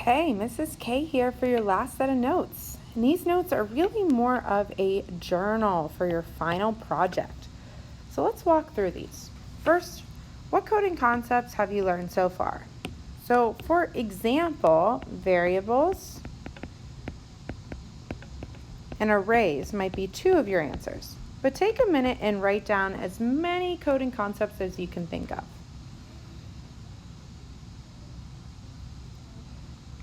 Hey, Mrs. K here for your last set of notes. And these notes are really more of a journal for your final project. So let's walk through these. First, what coding concepts have you learned so far? So for example, variables and arrays might be two of your answers. But take a minute and write down as many coding concepts as you can think of.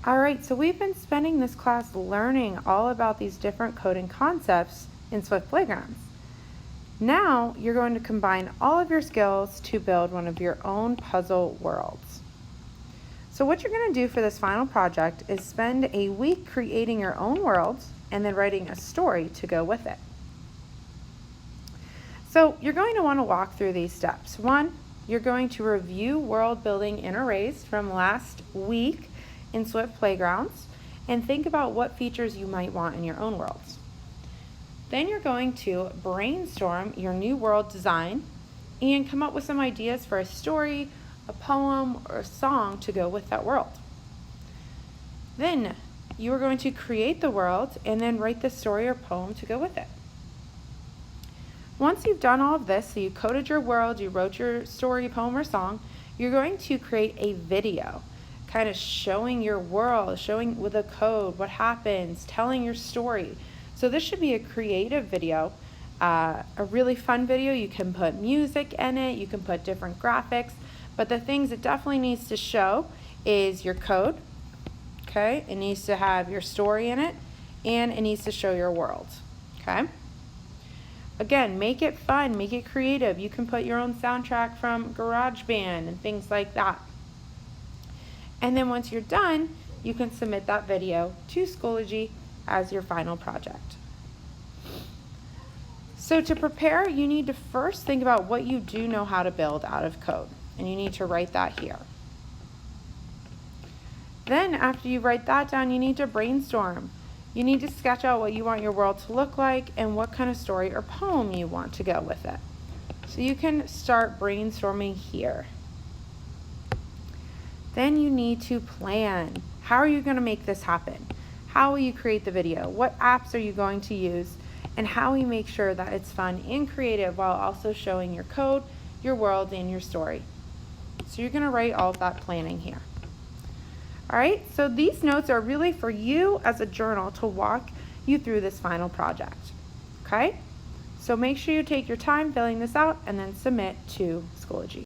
All right, so we've been spending this class learning all about these different coding concepts in Swift Playgrounds. Now you're going to combine all of your skills to build one of your own puzzle worlds. So what you're going to do for this final project is spend a week creating your own worlds and then writing a story to go with it. So you're going to want to walk through these steps. One, you're going to review world building in arrays from last week in Swift Playgrounds and think about what features you might want in your own worlds. Then you're going to brainstorm your new world design and come up with some ideas for a story, a poem, or a song to go with that world. Then you are going to create the world and then write the story or poem to go with it. Once you've done all of this, so you coded your world, you wrote your story, poem, or song, you're going to create a video kind of showing your world, showing with a code what happens, telling your story. So this should be a creative video, a really fun video. You can put music in it, you can put different graphics, but the things it definitely needs to show is your code, okay? It needs to have your story in it, and it needs to show your world, okay? Again, make it fun, make it creative. You can put your own soundtrack from GarageBand and things like that. And then once you're done, you can submit that video to Schoology as your final project. So to prepare, you need to first think about what you do know how to build out of code, and you need to write that here. Then after you write that down, you need to brainstorm. You need to sketch out what you want your world to look like and what kind of story or poem you want to go with it. So you can start brainstorming here. Then you need to plan. How are you going to make this happen? How will you create the video? What apps are you going to use? And how will you make sure that it's fun and creative while also showing your code, your world, and your story? So you're going to write all of that planning here. All right, so these notes are really for you as a journal to walk you through this final project. Okay? So make sure you take your time filling this out and then submit to Schoology.